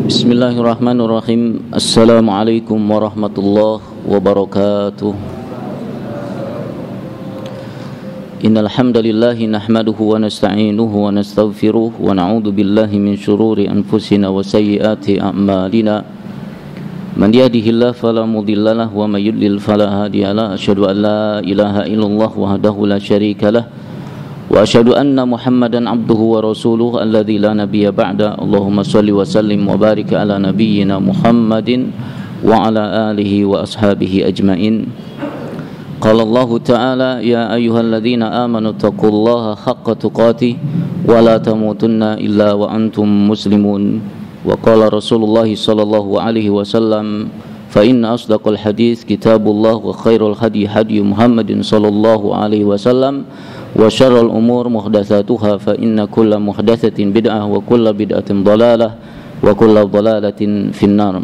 Bismillahirrahmanirrahim. Assalamualaikum warahmatullahi wabarakatuh. Innal hamdalillahi nahmaduhu wa nasta'inuhu wa nastaghfiruh wa na'udzu billahi min shururi anfusina wa sayyiati a'malina. Man yahdihillahu fala mudhillalah wa may yudlil fala hadiyalah. Asyhadu an la ilaha illallah wahdahu la syarikalah wa asyhadu anna Muhammadan abduhu wa rasuluhu alladzi la nabiyya ba'da. Allahumma shalli wa sallim wa barik ala nabiyyina Muhammadin wa ala alihi wa ashabihi ajmain. Qala Allah ta'ala ya ayyuhalladzina amanu taqullaha haqqa tuqatih wa la tamutunna illa wa antum muslimun. Wa qala Rasulullah sallallahu alaihi wasallam fa inna asdaqal hadits kitabullah wa khairul hadi hadi Muhammadin sallallahu alaihi wasallam wa syarrul umur muhdatsatuha fa inna kulla muhdatsatin bid'ah wa kulla bid'atin dhalalah wa kulla dhalalatin finnar.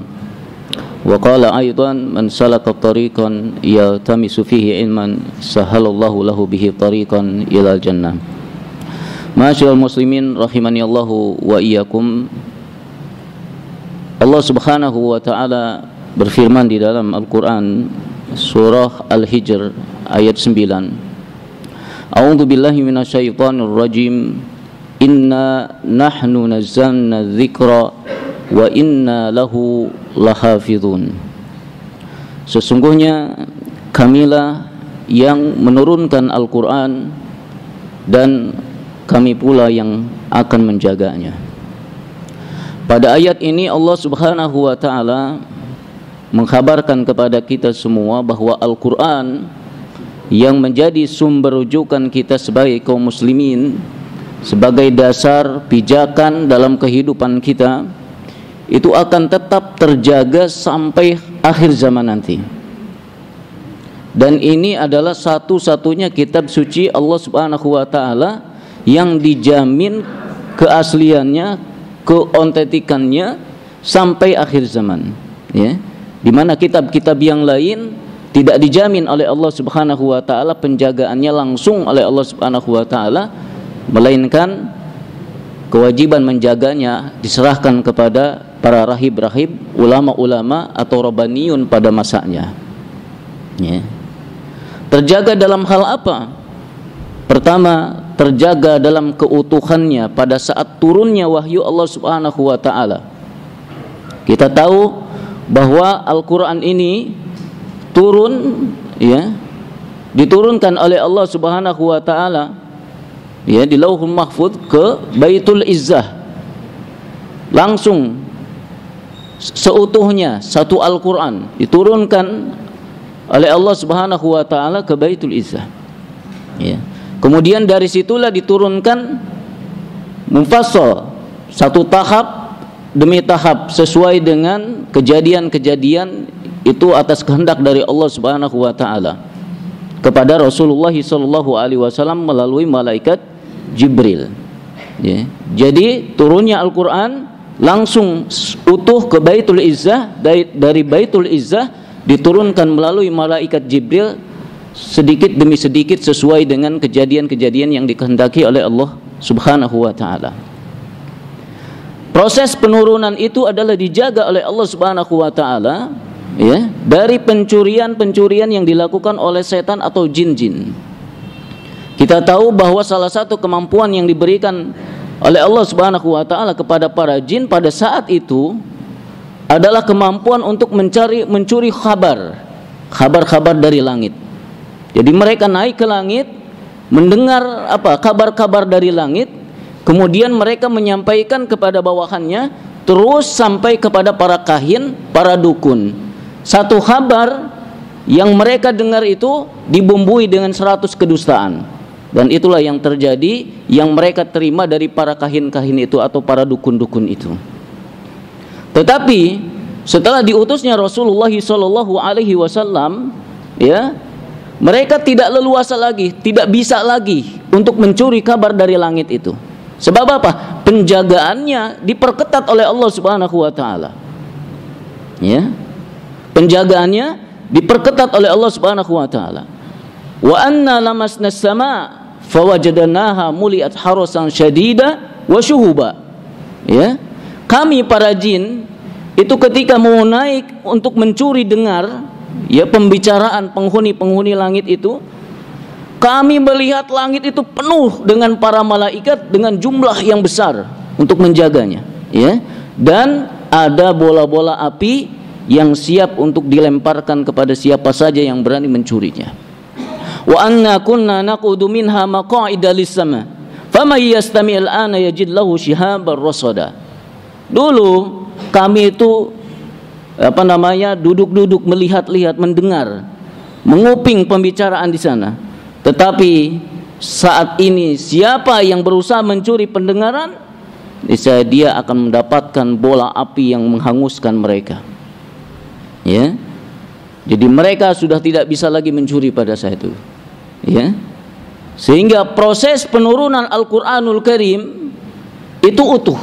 Wa qala aidan man salaka tariqan yaltamisu fihi ilman sahalallahu lahu bihi tariqan ilal jannah. Ma'asyiral muslimin rahimani Allahu wa iyyakum. Allah Subhanahu wa taala berfirman di dalam Al-Qur'an surah Al-Hijr ayat 9. A'udzu billahi minasyaitonir rajim. Inna nahnu nazzalna dzikra wa inna lahu lahafizun. Sesungguhnya kamilah yang menurunkan Al-Qur'an dan kami pula yang akan menjaganya. Pada ayat ini Allah Subhanahu wa taala mengkhabarkan kepada kita semua bahwa Al-Qur'an yang menjadi sumber rujukan kita sebagai kaum muslimin, sebagai dasar pijakan dalam kehidupan kita, itu akan tetap terjaga sampai akhir zaman nanti. Dan ini adalah satu-satunya kitab suci Allah Subhanahu wa taala yang dijamin keasliannya, keautentikannya sampai akhir zaman, ya. Di mana kitab-kitab yang lain tidak dijamin oleh Allah Subhanahu wa taala penjagaannya langsung oleh Allah Subhanahu wa taala, melainkan kewajiban menjaganya diserahkan kepada para rahib-rahib, ulama-ulama atau rabbaniyun pada masanya. Ya. Terjaga dalam hal apa? Pertama, terjaga dalam keutuhannya pada saat turunnya wahyu Allah Subhanahu wa taala. Kita tahu bahwa Al-Qur'an ini turun, ya, diturunkan oleh Allah Subhanahu wa taala, ya, di Lauhul Mahfuz ke Baitul Izzah. Langsung seutuhnya satu Al-Qur'an diturunkan oleh Allah Subhanahu wa taala ke Baitul Izzah. Ya. Kemudian dari situlah diturunkan mufassal, satu tahap demi tahap sesuai dengan kejadian-kejadian itu atas kehendak dari Allah Subhanahu wa taala kepada Rasulullah sallallahu alaihi wasallam melalui malaikat Jibril. Ya. Jadi turunnya Al-Qur'an langsung utuh ke Baitul Izzah, dari Baitul Izzah diturunkan melalui malaikat Jibril sedikit demi sedikit sesuai dengan kejadian-kejadian yang dikehendaki oleh Allah Subhanahu wa taala. Proses penurunan itu adalah dijaga oleh Allah Subhanahu wa taala, ya, dari pencurian-pencurian yang dilakukan oleh setan atau jin-jin. Kita tahu bahwa salah satu kemampuan yang diberikan oleh Allah Subhanahu wa taala kepada para jin pada saat itu adalah kemampuan untuk mencuri kabar dari langit. Jadi mereka naik ke langit, mendengar kabar-kabar dari langit, kemudian mereka menyampaikan kepada bawahannya, terus sampai kepada para kahin, para dukun. Satu kabar yang mereka dengar itu dibumbui dengan 100 kedustaan. Dan itulah yang terjadi, yang mereka terima dari para kahin-kahin itu atau para dukun-dukun itu. Tetapi setelah diutusnya Rasulullah sallallahu alaihi wasallam, ya, mereka tidak leluasa lagi, tidak bisa lagi untuk mencuri kabar dari langit itu. Sebab apa? Penjagaannya diperketat oleh Allah Subhanahu wa taala. Ya. Penjagaannya diperketat oleh Allah Subhanahu wa taala. Wa anna lamasna as-sama' fawajadnaha muliat harasan syadida wa syuhuba. Ya. Kami para jin itu ketika mau naik untuk mencuri dengar ya pembicaraan penghuni langit itu, kami melihat langit itu penuh dengan para malaikat dengan jumlah yang besar untuk menjaganya, ya. Dan ada bola-bola api yang siap untuk dilemparkan kepada siapa saja yang berani mencurinya. Wa anna kunna naqudu minha maq'ida lis-sama faman yastami' al-ana yajid lahu shihaban rasada. Dulu kami itu duduk-duduk melihat-lihat, mendengar, menguping pembicaraan di sana. Tetapi saat ini siapa yang berusaha mencuri pendengaran, niscaya dia akan mendapatkan bola api yang menghanguskan mereka. Ya. Jadi mereka sudah tidak bisa lagi mencuri pada saat itu. Ya. Sehingga proses penurunan Al-Qur'anul Karim itu utuh,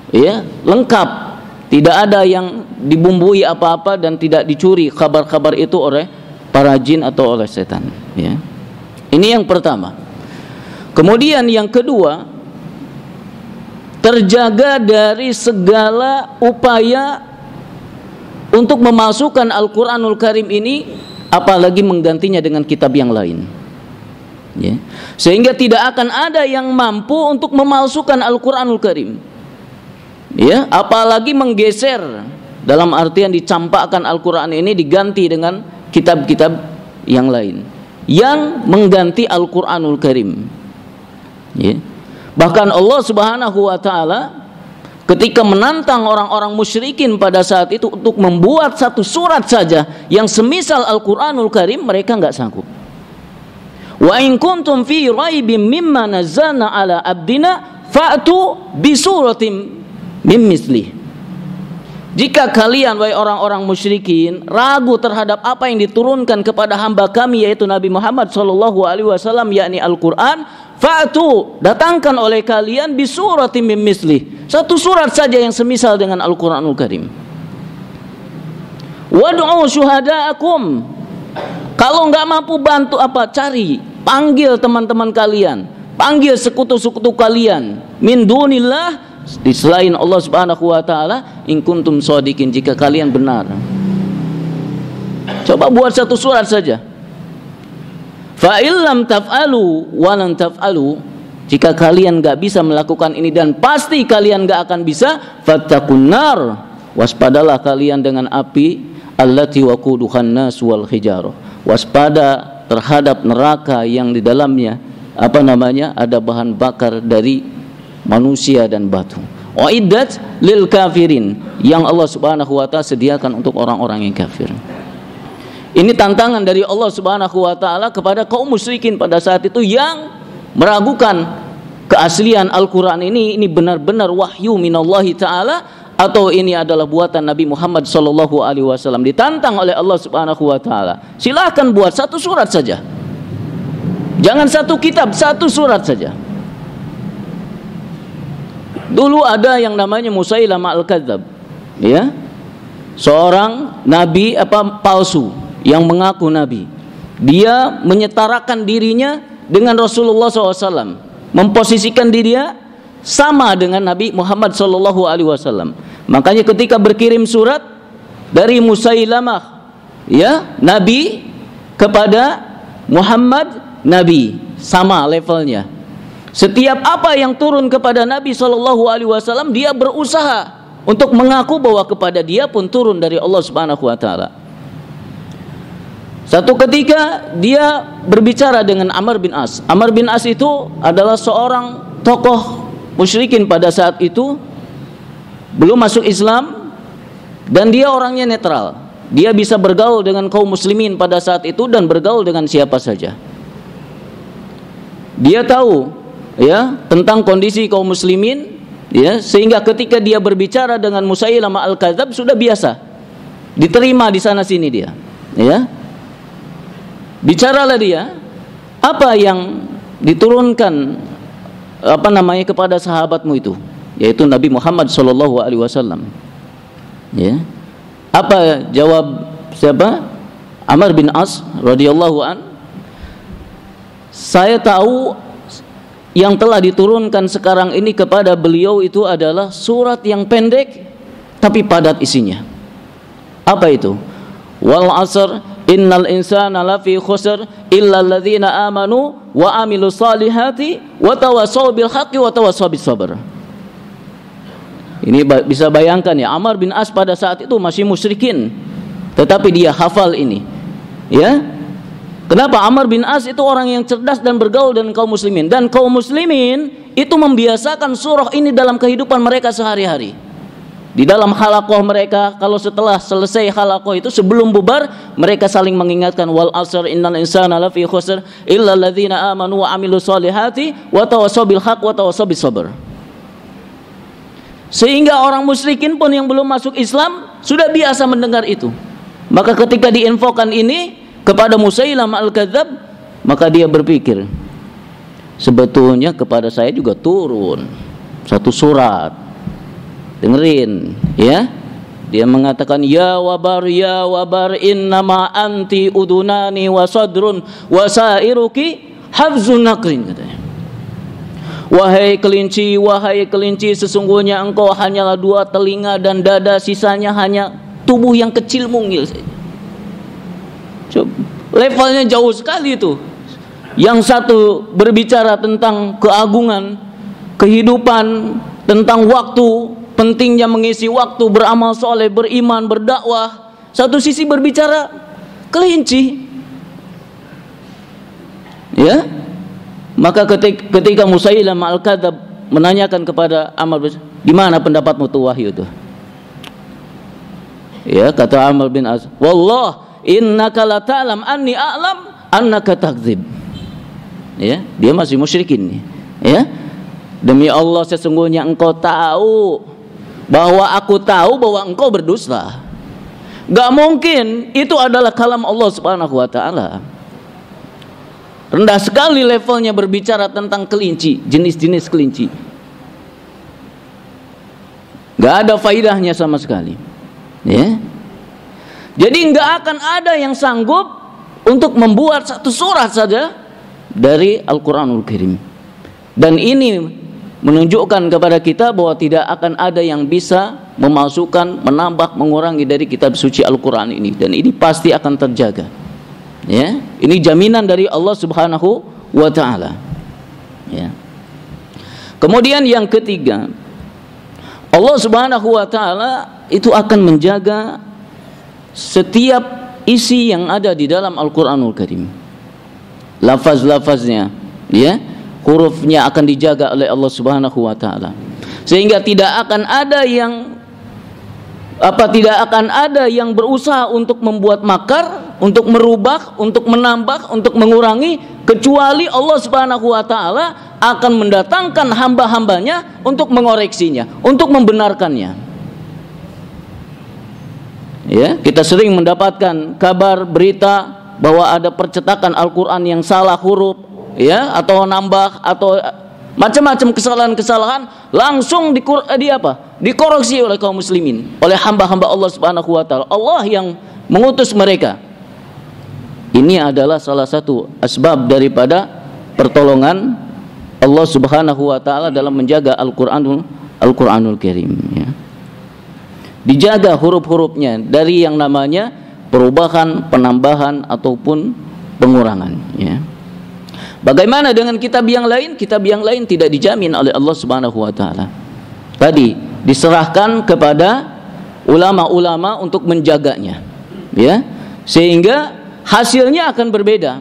ya, lengkap. Tidak ada yang dibumbui apa-apa dan tidak dicuri kabar-kabar itu oleh para jin atau oleh setan, ya. Ini yang pertama. Kemudian yang kedua, terjaga dari segala upaya untuk memasukkan Al-Qur'anul Karim ini, apalagi menggantinya dengan kitab yang lain, ya. Sehingga tidak akan ada yang mampu untuk memalsukan Al-Qur'anul Karim, ya, apalagi menggeser, dalam artian dicampakkan Al-Qur'an ini diganti dengan kitab-kitab yang lain yang mengganti Al-Qur'anul Karim, ya. Bahkan Allah Subhanahu wa taala ketika menantang orang-orang musyrikin pada saat itu untuk membuat satu surat saja yang semisal Al-Qur'anul Karim, mereka enggak sanggup. Wa in kuntum fi raibim mimma nazzalna ala abdina fa'tu bi suratin min mislih. Jika kalian, wahai orang-orang musyrikin, ragu terhadap apa yang diturunkan kepada hamba kami, yaitu Nabi Muhammad SAW, yakni Al-Quran, fa'tu, datangkan oleh kalian bi suratin min mislih, satu surat saja yang semisal dengan Al-Quranul Karim. Wad'u syuhada'akum, kalau enggak mampu bantu cari, panggil teman-teman kalian, panggil sekutu-sekutu kalian, min dunillah, di selain Allah Subhanahu wa taala, in kuntum shadiqin, jika kalian benar. Coba buat satu surat saja. Fa illam taf'alu wa lan taf'alu, jika kalian enggak bisa melakukan ini dan pasti kalian enggak akan bisa, fattaqun nar, waspadalah kalian dengan api allati waquduhan nas wal hijarah, waspada terhadap neraka yang di dalamnya ada bahan bakar dari manusia dan batu. Uiddat lil kafirin, yang Allah Subhanahu wa taala sediakan untuk orang-orang yang kafir. Ini tantangan dari Allah Subhanahu wa taala kepada kaum musyrikin pada saat itu yang meragukan keaslian Al-Qur'an ini benar-benar wahyu minallahi taala atau ini adalah buatan Nabi Muhammad sallallahu alaihi wasallam. Ditantang oleh Allah Subhanahu wa taala. Silakan buat satu surat saja. Jangan satu kitab, satu surat saja. Dulu ada yang namanya Musailamah Al-Kadzab, ya, seorang nabi palsu yang mengaku nabi. Dia menyetarakan dirinya dengan Rasulullah SAW, memposisikan dirinya sama dengan Nabi Muhammad SAW. Makanya ketika berkirim surat dari Musailamah, ya, nabi, kepada Muhammad, nabi, sama levelnya. Setiap apa yang turun kepada Nabi SAW, dia berusaha untuk mengaku bahwa kepada dia pun turun dari Allah Subhanahu wa taala. Satu ketika dia berbicara dengan Amr bin As. Amr bin As itu adalah seorang tokoh musyrikin pada saat itu, belum masuk Islam, dan dia orangnya netral. Dia bisa bergaul dengan kaum muslimin pada saat itu dan bergaul dengan siapa saja. Dia tahu, ya, tentang kondisi kaum muslimin, ya, sehingga ketika dia berbicara dengan Musailamah Al-Kadzab sudah biasa, diterima di sana sini dia, ya. Bicaralah dia, apa yang diturunkan kepada sahabatmu itu, yaitu Nabi Muhammad SAW, ya. Apa jawab siapa? Amr bin As radhiyallahu an, saya tahu yang telah diturunkan sekarang ini kepada beliau itu adalah surat yang pendek tapi padat isinya. Apa itu? Wal 'asr innal insana lafi khusr illa alladzina amanu wa amilus solihati wa tawassaw bil haqqi wa tawassaw bis sabr. Ini bisa bayangkan ya, Amr bin As pada saat itu masih musyrikin, tetapi dia hafal ini. Ya. Kenapa? Amr bin As itu orang yang cerdas dan bergaul dengan kaum muslimin, dan kaum muslimin itu membiasakan surah ini dalam kehidupan mereka sehari-hari. Di dalam halaqah mereka, kalau setelah selesai halaqah itu, sebelum bubar, mereka saling mengingatkan, wal 'asr innal insana lafi khusr illa alladzina amanu wa amilus solihati wa tawassaw bil haqq wa tawassaw bis sabr. Sehingga orang musyrikin pun yang belum masuk Islam sudah biasa mendengar itu. Maka ketika diinfokan ini kepada Musailam al-Kadzab, maka dia berpikir, sebetulnya kepada saya juga turun satu surat. Dengerin ya, dia mengatakan, ya wabar innama anti udunani wa sadrun wa sairuki hafzun naqrin, katanya. Wahai kelinci, sesungguhnya engkau hanyalah 2 telinga dan dada, sisanya hanya tubuh yang kecil mungil saja. Coba, levelnya jauh sekali itu. Yang satu berbicara tentang keagungan, kehidupan, tentang waktu, pentingnya mengisi waktu, beramal soleh, beriman, berdakwah. Satu sisi berbicara kelinci. Ya, maka ketika Musailam al-Kadzab menanyakan kepada Amr, di mana pendapatmu tuh wahyu itu? Ya, kata Amr bin As, wallah innaka la ta'lam anni a'lam annaka takdzib. Ya, dia masih musyrikin nih. Ya, demi Allah sesungguhnya engkau tahu bahwa aku tahu bahwa engkau berdusta. Gak mungkin itu adalah kalam Allah Subhanahu wa ta'ala. Rendah sekali levelnya berbicara tentang kelinci, jenis-jenis kelinci. Gak ada faidahnya sama sekali. Ya. Jadi gak akan ada yang sanggup untuk membuat satu surat saja dari Al-Quranul Karim. Dan ini menunjukkan kepada kita bahwa tidak akan ada yang bisa memasukkan, menambah, mengurangi dari kitab suci Al-Quran ini, dan ini pasti akan terjaga. Ya, ini jaminan dari Allah Subhanahu wa ta'ala. Ya. Kemudian yang ketiga, Allah Subhanahu wa ta'ala itu akan menjaga setiap isi yang ada di dalam Al-Quranul Karim. Lafaz-lafaznya, ya, hurufnya akan dijaga oleh Allah Subhanahu wa ta'ala, sehingga tidak akan ada yang berusaha untuk membuat makar, untuk merubah, untuk menambah, untuk mengurangi, kecuali Allah Subhanahu wa ta'ala akan mendatangkan hamba-hambanya untuk mengoreksinya, untuk membenarkannya. Ya, kita sering mendapatkan kabar, berita bahwa ada percetakan Al-Quran yang salah huruf, ya, atau nambah, atau macam-macam kesalahan-kesalahan, langsung dikoreksi oleh kaum muslimin, oleh hamba-hamba Allah Subhanahu wa ta'ala. Allah yang mengutus mereka. Ini adalah salah satu asbab daripada pertolongan Allah Subhanahu wa ta'ala dalam menjaga Al-Quranul Karim, ya. Dijaga huruf-hurufnya dari yang namanya perubahan, penambahan ataupun pengurangan, ya. Bagaimana dengan kitab yang lain? Kitab yang lain tidak dijamin oleh Allah Subhanahu wa ta'ala. Tadi diserahkan kepada ulama-ulama untuk menjaganya, ya, sehingga hasilnya akan berbeda.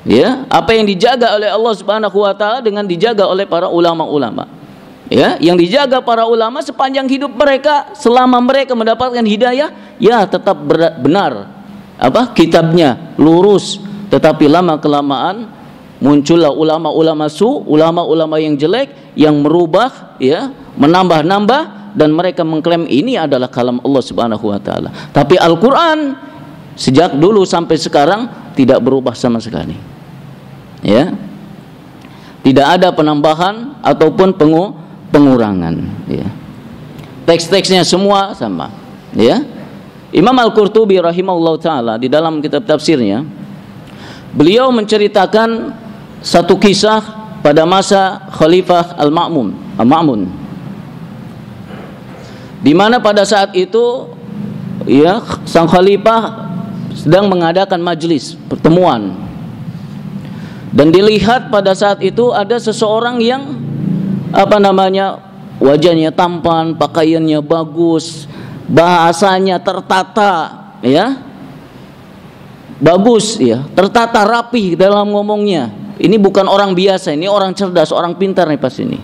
Ya, apa yang dijaga oleh Allah Subhanahu wa ta'ala dengan dijaga oleh para ulama-ulama. Ya, yang dijaga para ulama sepanjang hidup mereka, selama mereka mendapatkan hidayah, ya tetap benar kitabnya, lurus. Tetapi lama kelamaan muncullah ulama-ulama ulama-ulama yang jelek, yang merubah, ya, menambah-nambah, dan mereka mengklaim ini adalah kalam Allah Subhanahu wa ta'ala. Tapi Al-Quran sejak dulu sampai sekarang tidak berubah sama sekali. Ya, tidak ada penambahan ataupun pengurangan, ya. Teks-teksnya semua sama, ya. Imam Al-Qurtubi rahimahullah ta'ala di dalam kitab tafsirnya, beliau menceritakan satu kisah pada masa Khalifah Al-Ma'mun. di mana pada saat itu ya sang khalifah sedang mengadakan majelis pertemuan, dan dilihat pada saat itu ada seseorang yang wajahnya tampan, pakaiannya bagus, bahasanya tertata, ya bagus, ya tertata rapi dalam ngomongnya. Ini bukan orang biasa, ini orang cerdas, orang pintar nih pas ini.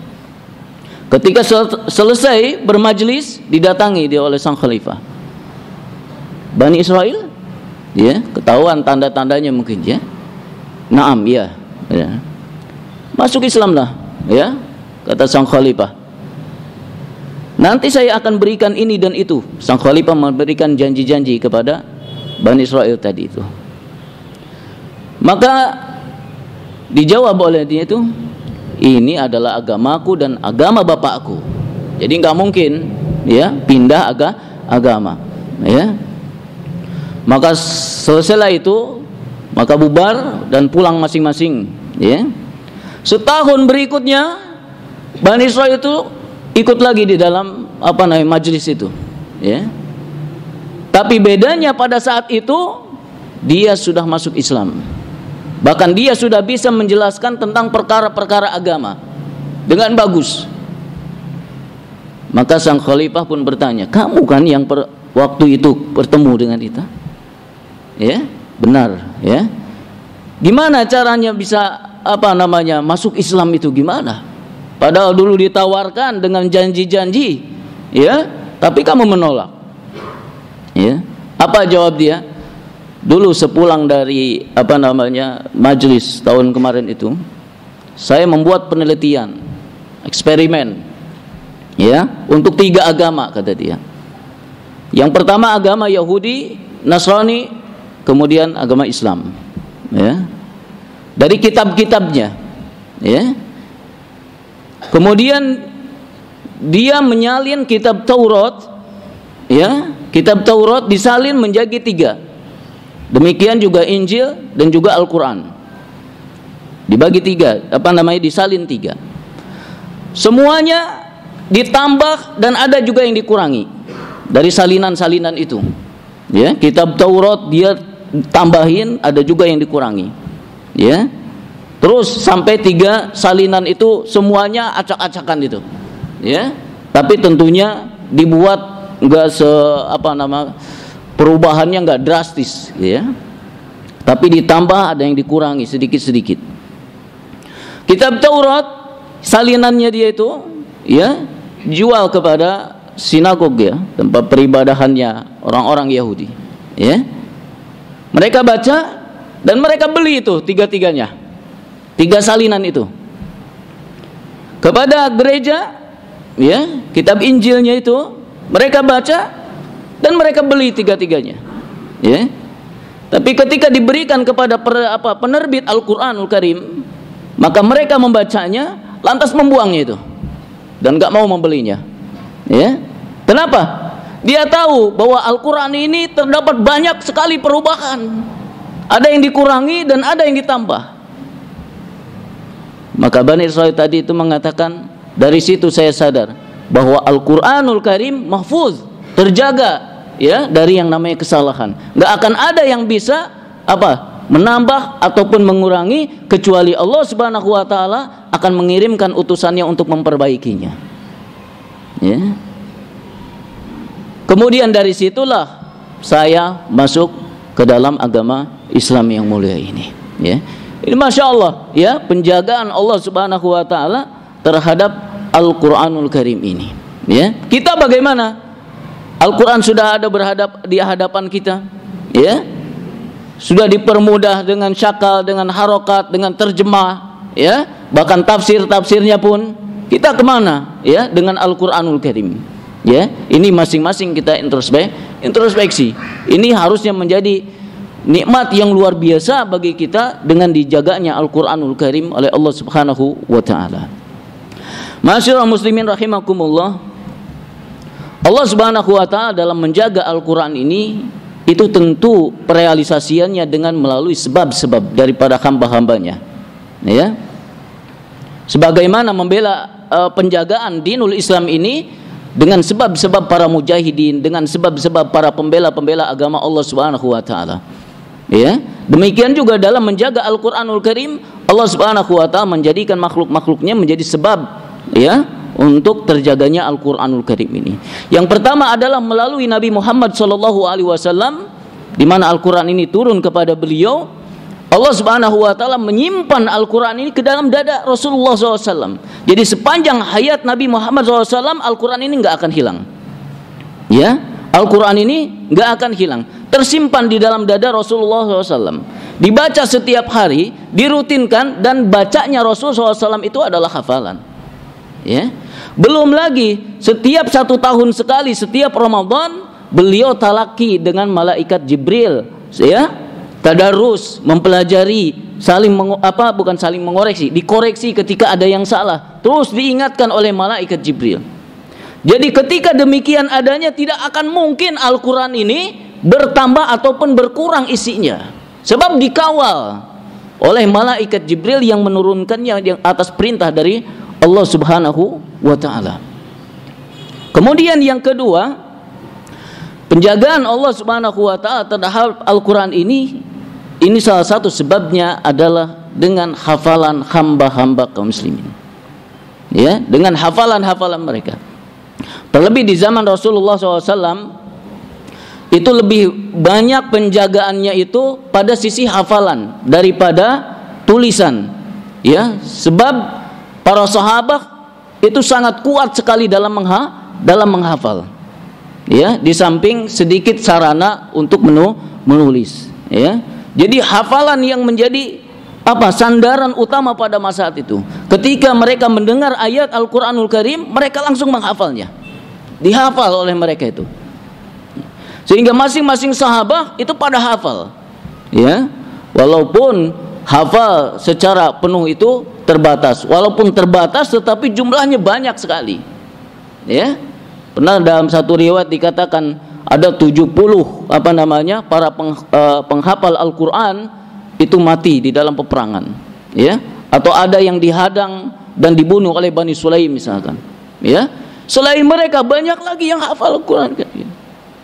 Ketika selesai bermajlis, didatangi dia oleh sang khalifah. Bani Israel, ya, ketahuan tanda-tandanya mungkin, ya. Naam, ya. Masuk Islamlah, ya, kata sang khalifah. Nanti saya akan berikan ini dan itu. Sang khalifah memberikan janji-janji kepada Bani Israel tadi itu. Maka dijawab oleh dia itu, ini adalah agamaku dan agama bapakku. Jadi nggak mungkin, ya, pindah agama, ya. Maka selesailah itu, maka bubar dan pulang masing-masing, ya. Setahun berikutnya Bani Israil itu ikut lagi di dalam majelis itu, ya. Tapi bedanya pada saat itu dia sudah masuk Islam. Bahkan dia sudah bisa menjelaskan tentang perkara-perkara agama dengan bagus. Maka sang khalifah pun bertanya, kamu kan yang waktu itu bertemu dengan kita? Ya, benar, ya. Gimana caranya bisa masuk Islam itu gimana? Padahal dulu ditawarkan dengan janji-janji, ya, tapi kamu menolak. Ya. Apa jawab dia? Dulu sepulang dari majelis tahun kemarin itu, saya membuat penelitian, eksperimen, ya, untuk 3 agama, kata dia. Yang pertama agama Yahudi, Nasrani, kemudian agama Islam, ya. Dari kitab-kitabnya, ya. Kemudian dia menyalin kitab Taurat, ya, kitab Taurat disalin menjadi 3. Demikian juga Injil dan juga Al-Quran. Dibagi 3, disalin 3. Semuanya ditambah dan ada juga yang dikurangi dari salinan-salinan itu. Ya, kitab Taurat dia tambahin, ada juga yang dikurangi. Ya. Terus sampai 3 salinan itu semuanya acak-acakan itu. Ya. Tapi tentunya dibuat enggak perubahannya enggak drastis, ya. Tapi ditambah, ada yang dikurangi sedikit-sedikit. Kitab Taurat salinannya dia itu, ya, jual kepada sinagog, ya, tempat peribadahannya orang-orang Yahudi, ya. Mereka baca dan mereka beli itu 3-3-nya. 3 salinan itu. Kepada gereja, ya, kitab Injilnya itu mereka baca dan mereka beli 3-3-nya, ya. Tapi ketika diberikan kepada penerbit Al-Quranul Karim, maka mereka membacanya lantas membuangnya itu dan nggak mau membelinya, ya. Kenapa? Dia tahu bahwa Al-Quran ini terdapat banyak sekali perubahan, ada yang dikurangi dan ada yang ditambah. Maka Bani Israil tadi itu mengatakan, dari situ saya sadar bahwa Al-Quranul Karim mahfuz, terjaga, ya, dari yang namanya kesalahan. Nggak akan ada yang bisa menambah ataupun mengurangi kecuali Allah Subhanahu wa taala akan mengirimkan utusannya untuk memperbaikinya. Ya. Kemudian dari situlah saya masuk ke dalam agama Islam yang mulia ini, ya. Ini Masya Allah, ya, penjagaan Allah Subhanahu wa taala terhadap Al-Quranul Karim ini, ya. Kita bagaimana? Al-Quran sudah ada di hadapan kita, ya, sudah dipermudah dengan syakal, dengan harokat, dengan terjemah, ya, bahkan tafsirnya pun kita kemana, ya, dengan Al-Quranul Karim, ya. Ini masing-masing kita introspeksi. Ini harusnya menjadi nikmat yang luar biasa bagi kita dengan dijaganya Al-Quranul Karim oleh Allah Subhanahu wa taala. Ma'asyiral muslimin rahimakumullah, Allah Subhanahu wa taala dalam menjaga Al-Quran ini itu tentu perealisasiannya dengan melalui sebab-sebab daripada hamba-hambanya, ya. Sebagaimana membela penjagaan dinul Islam ini dengan sebab-sebab para mujahidin, dengan sebab-sebab para pembela-pembela agama Allah Subhanahu wa taala. Ya, demikian juga dalam menjaga Al-Qur'anul Karim, Allah Subhanahu wa taala menjadikan makhluk-makhluknya menjadi sebab ya untuk terjaganya Al-Qur'anul Karim ini. Yang pertama adalah melalui Nabi Muhammad SAW, di mana Al-Qur'an ini turun kepada beliau. Allah Subhanahu wa taala menyimpan Al-Qur'an ini ke dalam dada Rasulullah SAW. Jadi sepanjang hayat Nabi Muhammad SAW, Al-Qur'an ini nggak akan hilang. Ya, Al-Qur'an ini nggak akan hilang, tersimpan di dalam dada Rasulullah SAW. Dibaca setiap hari, dirutinkan, dan bacanya Rasulullah SAW itu adalah hafalan. Ya, belum lagi setiap 1 tahun sekali, setiap Ramadan beliau talaki dengan malaikat Jibril. Ya, tadarus, mempelajari, saling mengoreksi, dikoreksi ketika ada yang salah, terus diingatkan oleh malaikat Jibril. Jadi ketika demikian adanya, tidak akan mungkin Al-Quran ini bertambah ataupun berkurang isinya, sebab dikawal oleh malaikat Jibril yang menurunkannya yang atas perintah dari Allah Subhanahu wa taala. Kemudian yang kedua, penjagaan Allah Subhanahu wa taala terhadap Al-Quran ini salah satu sebabnya adalah dengan hafalan hamba-hamba kaum muslimin. Ya, dengan hafalan-hafalan mereka. Terlebih di zaman Rasulullah SAW, itu lebih banyak penjagaannya itu pada sisi hafalan daripada tulisan. Ya, sebab para sahabat itu sangat kuat sekali dalam menghafal. Ya, di samping sedikit sarana untuk menulis. Ya. Jadi hafalan yang menjadi sandaran utama pada masa itu. Ketika mereka mendengar ayat Al-Qur'anul Karim, mereka langsung menghafalnya. Dihafal oleh mereka itu. Sehingga masing-masing sahabat itu pada hafal. Ya. Walaupun hafal secara penuh itu terbatas. Walaupun terbatas tetapi jumlahnya banyak sekali. Ya. Pernah dalam satu riwayat dikatakan ada 70 para penghafal Al-Qur'an itu mati di dalam peperangan, ya, atau ada yang dihadang dan dibunuh oleh Bani Sulaim misalkan, ya. Selain mereka banyak lagi yang hafal Al-Qur'an,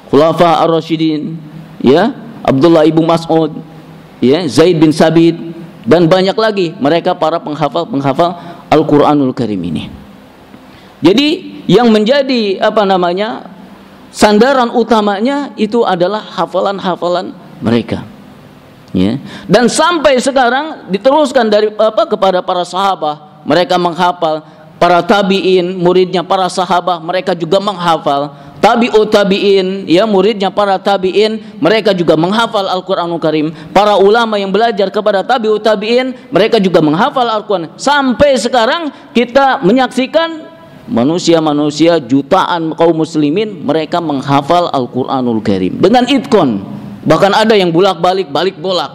Khulafa Ar-Rasyidin, ya, Abdullah ibnu Mas'ud, ya, Zaid bin Sabit, dan banyak lagi mereka para penghafal Al-Qur'anul Karim ini. Jadi yang menjadi sandaran utamanya itu adalah hafalan-hafalan mereka. Ya. Dan sampai sekarang diteruskan dari kepada para sahabat, mereka menghafal, para tabi'in, muridnya para sahabat, mereka juga menghafal, tabi'ut tabi'in, ya, muridnya para tabi'in, mereka juga menghafal Al-Qur'anul Karim. Para ulama yang belajar kepada tabi'ut tabi'in, mereka juga menghafal Al-Qur'an. Sampai sekarang kita menyaksikan manusia-manusia jutaan kaum muslimin mereka menghafal Al-Qur'anul Karim dengan itqon. Bahkan ada yang bolak-balik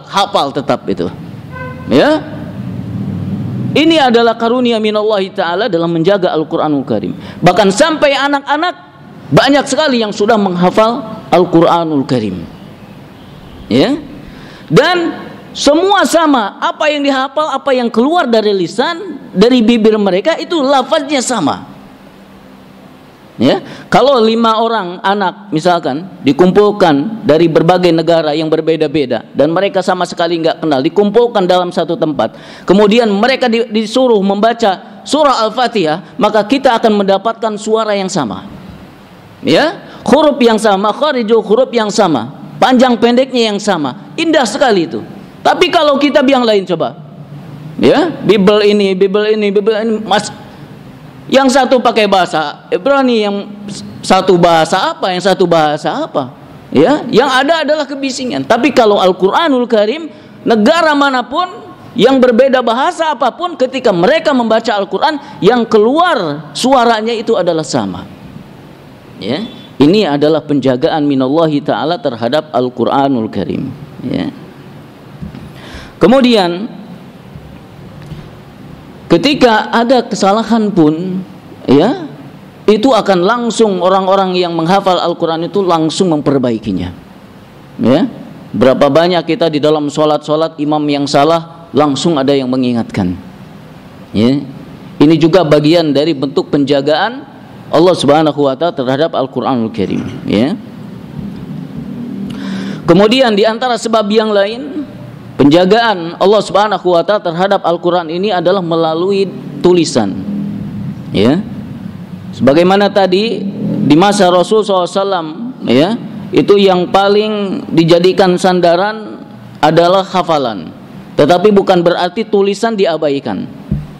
hafal tetap itu. Ya. Ini adalah karunia minallahi taala dalam menjaga Al-Qur'anul Karim. Bahkan sampai anak-anak banyak sekali yang sudah menghafal Al-Qur'anul Karim. Ya. Dan semua sama, apa yang dihafal, apa yang keluar dari lisan, dari bibir mereka itu lafaznya sama. Ya, kalau 5 orang anak misalkan dikumpulkan dari berbagai negara yang berbeda-beda dan mereka sama sekali nggak kenal, dikumpulkan dalam satu tempat, kemudian mereka disuruh membaca surah Al-Fatihah, maka kita akan mendapatkan suara yang sama. Ya, huruf yang sama, kharijul huruf yang sama, panjang pendeknya yang sama, indah sekali itu. Tapi kalau kitab yang lain coba, ya, Bible ini, yang satu pakai bahasa Ibrani, yang satu bahasa apa, ya, yang ada adalah kebisingan. Tapi kalau Al-Qur'anul Karim, negara manapun yang berbeda bahasa apapun, ketika mereka membaca Al-Qur'an, yang keluar suaranya itu adalah sama. Ya, ini adalah penjagaan minallahi ta'ala terhadap Al-Qur'anul Karim. Ya. Kemudian ketika ada kesalahan pun, ya, itu akan langsung orang-orang yang menghafal Al-Quran itu langsung memperbaikinya. Ya, berapa banyak kita di dalam sholat imam yang salah langsung ada yang mengingatkan. Ya, ini juga bagian dari bentuk penjagaan Allah Subhanahu wa taala terhadap Al-Qur'anul Karim, ya. Kemudian di antara sebab yang lain penjagaan Allah Subhanahu wa taala terhadap Al-Qur'an ini adalah melalui tulisan, ya. Sebagaimana tadi di masa Rasul SAW, ya, itu yang paling dijadikan sandaran adalah hafalan. Tetapi bukan berarti tulisan diabaikan,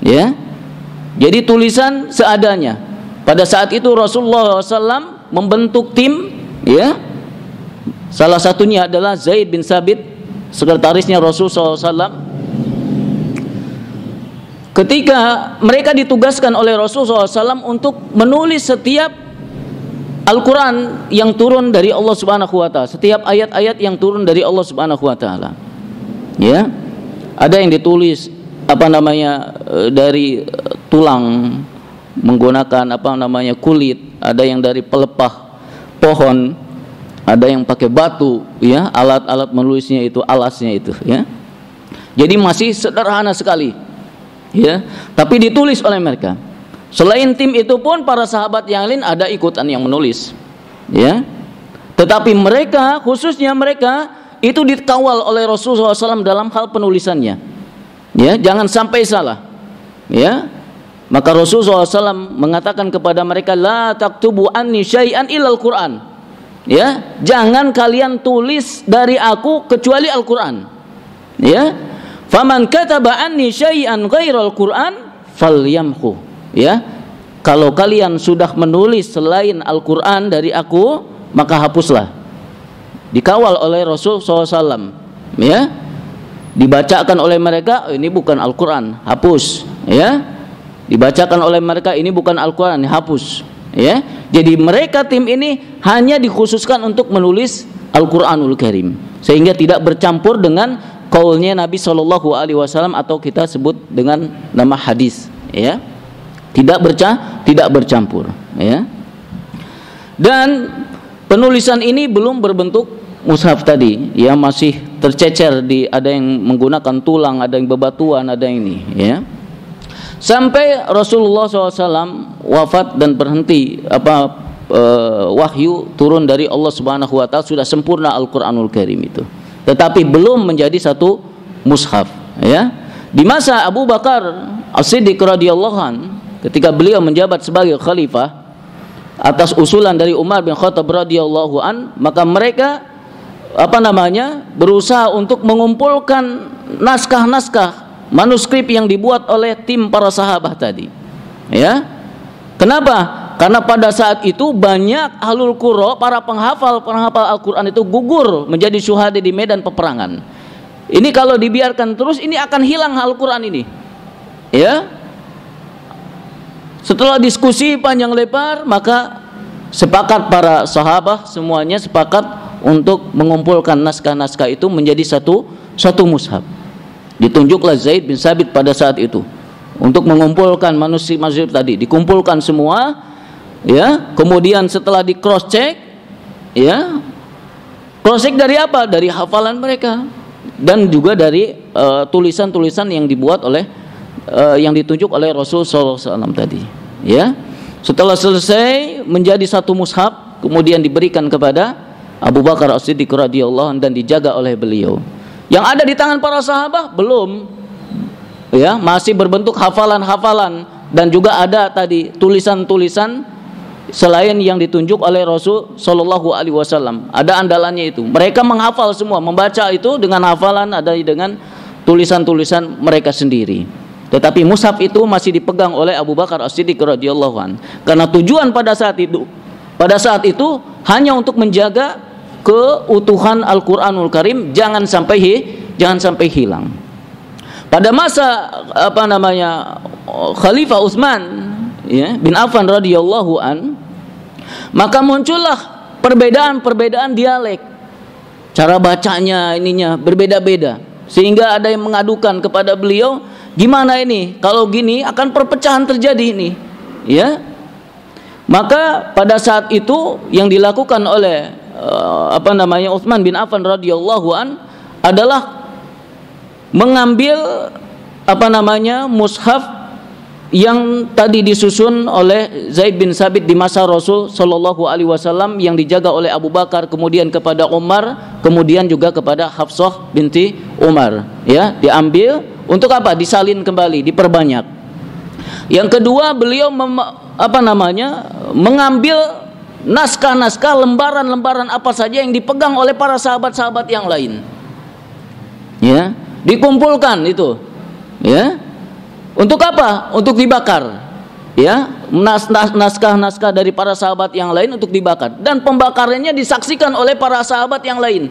ya. Jadi tulisan seadanya. Pada saat itu Rasulullah SAW membentuk tim, ya. Salah satunya adalah Zaid bin Sabit, sekretarisnya Rasulullah SAW. Ketika mereka ditugaskan oleh Rasulullah SAW untuk menulis setiap Al-Quran yang turun dari Allah Subhanahu wa taala, setiap ayat-ayat yang turun dari Allah Subhanahu wa taala, ya. Ada yang ditulis dari tulang menggunakan kulit, ada yang dari pelepah pohon, ada yang pakai batu, ya. Alat-alat menulisnya itu, alasnya itu, ya. Jadi masih sederhana sekali, ya. Tapi ditulis oleh mereka. Selain tim itu pun para sahabat yang lain ada ikutan yang menulis, ya. Tetapi mereka, khususnya mereka itu dikawal oleh Rasulullah SAW dalam hal penulisannya, ya. Jangan sampai salah, ya. Maka Rasulullah SAW mengatakan kepada mereka, la taktubu anni syai'an illal Qur'an, ya. Jangan kalian tulis dari aku kecuali Al-Qur'an, ya. Faman kataba anni syai'an ghairal Qur'an falyamhu, ya. Kalau kalian sudah menulis selain Al-Qur'an dari aku, maka hapuslah. Dikawal oleh Rasulullah SAW, ya. Dibacakan oleh mereka, ini bukan Al-Qur'an, hapus, ya. Dibacakan oleh mereka, ini bukan Al-Quran, hapus, ya. Jadi mereka tim ini hanya dikhususkan untuk menulis Al-Quranul Karim, sehingga tidak bercampur dengan qaulnya Nabi SAW atau kita sebut dengan nama hadis, ya. Tidak bercampur, ya. Dan penulisan ini belum berbentuk mushaf tadi, ya, masih tercecer, ada yang menggunakan tulang, ada yang bebatuan, ada yang ini, ya. Sampai Rasulullah SAW wafat dan berhenti wahyu turun dari Allah Subhanahu wa taala, sudah sempurna Al-Qur'anul Karim itu. Tetapi belum menjadi satu mushaf, ya. Di masa Abu Bakar As-Siddiq radhiyallahu an, ketika beliau menjabat sebagai khalifah atas usulan dari Umar bin Khattab radhiyallahu an, maka mereka berusaha untuk mengumpulkan naskah-naskah manuskrip yang dibuat oleh tim para sahabat tadi, ya. Kenapa? Karena pada saat itu banyak ahlul qura, para penghafal Al-Quran itu gugur menjadi syuhada di medan peperangan. Ini kalau dibiarkan terus, ini akan hilang Al-Quran ini, ya. Setelah diskusi panjang lebar, maka sepakat para sahabat semuanya sepakat untuk mengumpulkan naskah-naskah itu menjadi satu mushaf. Ditunjuklah Zaid bin Sabit pada saat itu untuk mengumpulkan manuskrip tadi, dikumpulkan semua, ya. Kemudian setelah di cross check, ya, cross check dari apa? Dari hafalan mereka dan juga dari tulisan-tulisan yang dibuat oleh yang ditunjuk oleh Rasul SAW tadi, ya. Setelah selesai menjadi satu mushaf, kemudian diberikan kepada Abu Bakar As-Siddiq radhiyallahu anhu dan dijaga oleh beliau. Yang ada di tangan para sahabat belum, ya, masih berbentuk hafalan-hafalan, dan juga ada tadi tulisan-tulisan selain yang ditunjuk oleh Rasul Shallallahu Alaihi Wasallam. Ada andalannya itu. Mereka menghafal semua, membaca itu dengan hafalan, ada dengan tulisan-tulisan mereka sendiri. Tetapi mushaf itu masih dipegang oleh Abu Bakar As-Siddiq radhiyallahu anhu, karena tujuan pada saat itu hanya untuk menjaga keutuhan Al-Quranul Karim jangan sampai hilang. Pada masa Khalifah Utsman, ya, bin Affan radhiyallahu an, maka muncullah perbedaan dialek, cara bacanya ininya berbeda-beda, sehingga ada yang mengadukan kepada beliau, gimana ini kalau gini akan perpecahan terjadi ini, ya. Maka pada saat itu yang dilakukan oleh Utsman bin Affan radhiyallahu an adalah mengambil mushaf yang tadi disusun oleh Zaid bin Sabit di masa Rasul Shallallahu Alaihi Wasallam, yang dijaga oleh Abu Bakar, kemudian kepada Umar, kemudian juga kepada Hafsah binti Umar, ya, diambil untuk apa? Disalin kembali, diperbanyak. Yang kedua, beliau mengambil naskah-naskah, lembaran-lembaran apa saja yang dipegang oleh para sahabat-sahabat yang lain, ya, dikumpulkan itu, ya. Untuk apa? Untuk dibakar, ya, naskah-naskah dari para sahabat yang lain untuk dibakar, dan pembakarannya disaksikan oleh para sahabat yang lain,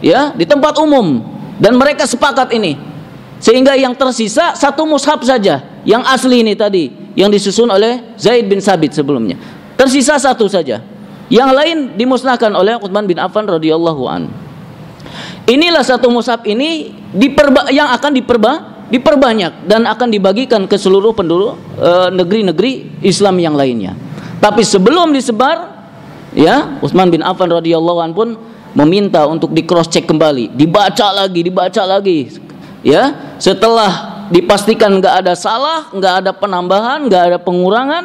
ya, di tempat umum, dan mereka sepakat ini, sehingga yang tersisa satu mushaf saja, yang asli ini tadi, yang disusun oleh Zaid bin Sabit sebelumnya, tersisa satu saja, yang lain dimusnahkan oleh Utsman bin Affan radhiyallahu an. Inilah satu mushaf ini yang akan diperbanyak dan akan dibagikan ke seluruh penduduk negeri-negeri Islam yang lainnya. Tapi sebelum disebar, ya, Utsman bin Affan radhiyallahu an pun meminta untuk di cross check kembali, dibaca lagi, ya. Setelah dipastikan nggak ada salah, nggak ada penambahan, nggak ada pengurangan,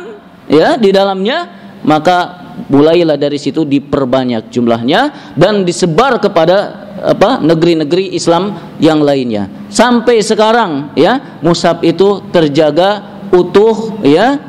ya, di dalamnya, maka mulailah dari situ diperbanyak jumlahnya dan disebar kepada negeri-negeri Islam yang lainnya. Sampai sekarang, ya, mushaf itu terjaga utuh, ya,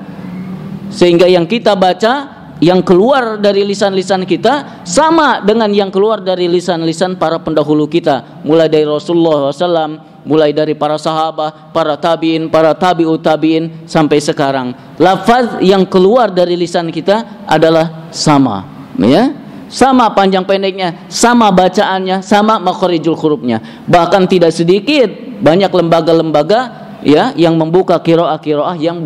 sehingga yang kita baca, yang keluar dari lisan-lisan kita sama dengan yang keluar dari lisan-lisan para pendahulu kita, mulai dari Rasulullah SAW, mulai dari para sahabat, para tabi'in, para tabi'ut tabi'in, sampai sekarang. Lafaz yang keluar dari lisan kita adalah sama, ya, sama panjang pendeknya, sama bacaannya, sama makharijul hurufnya. Bahkan tidak sedikit banyak lembaga-lembaga, ya, yang membuka qiraah-qiraah yang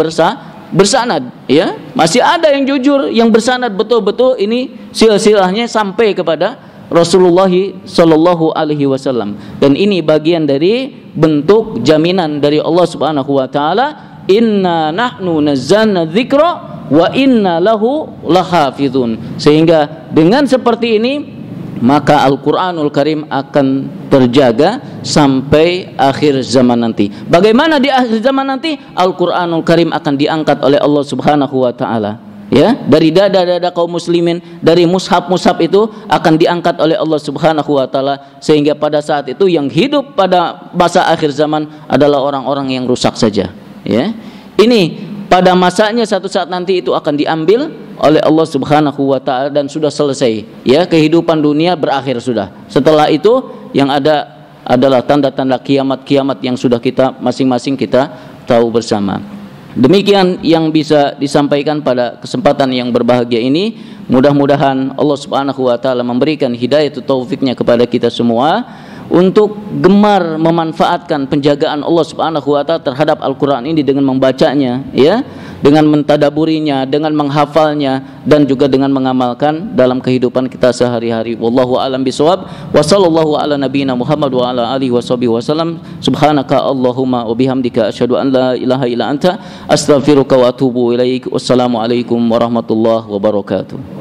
bersanad, ya. Masih ada yang jujur, yang bersanad betul-betul ini silsilahnya sampai kepada Rasulullah Shallallahu Alaihi Wasallam. Dan ini bagian dari bentuk jaminan dari Allah Subhanahu Wa Taala, inna nahnu nazzalna dzikra wa inna lahu lahafizun. Sehingga dengan seperti ini, maka Al-Quranul Karim akan terjaga sampai akhir zaman nanti. Bagaimana di akhir zaman nanti? Al-Quranul Karim akan diangkat oleh Allah Subhanahu Wa Taala, ya, dari dada-dada kaum muslimin, dari mushaf-mushaf itu akan diangkat oleh Allah Subhanahu Wa Taala, sehingga pada saat itu yang hidup pada masa akhir zaman adalah orang-orang yang rusak saja, ya. Ini pada masanya satu saat nanti itu akan diambil oleh Allah Subhanahu Wa Taala dan sudah selesai, ya, kehidupan dunia berakhir sudah. Setelah itu yang ada adalah tanda-tanda kiamat-kiamat yang sudah kita masing-masing kita tahu bersama. Demikian yang bisa disampaikan pada kesempatan yang berbahagia ini. Mudah-mudahan Allah Subhanahu Wa Taala memberikan hidayah taufiknya kepada kita semua untuk gemar memanfaatkan penjagaan Allah Subhanahu Wa Taala terhadap Al-Quran ini dengan membacanya, ya, dengan mentadaburinya, dengan menghafalnya, dan juga dengan mengamalkan dalam kehidupan kita sehari-hari. Wallahu a'lam bishawab. Wa sallallahu ala nabiyyina Muhammad wa ala alihi wasallam. Subhanaka Allahumma wa bihamdika asyhadu an la ilaha illa anta astaghfiruka wa atubu ilaik. Wassalamu alaikum warahmatullahi wabarakatuh.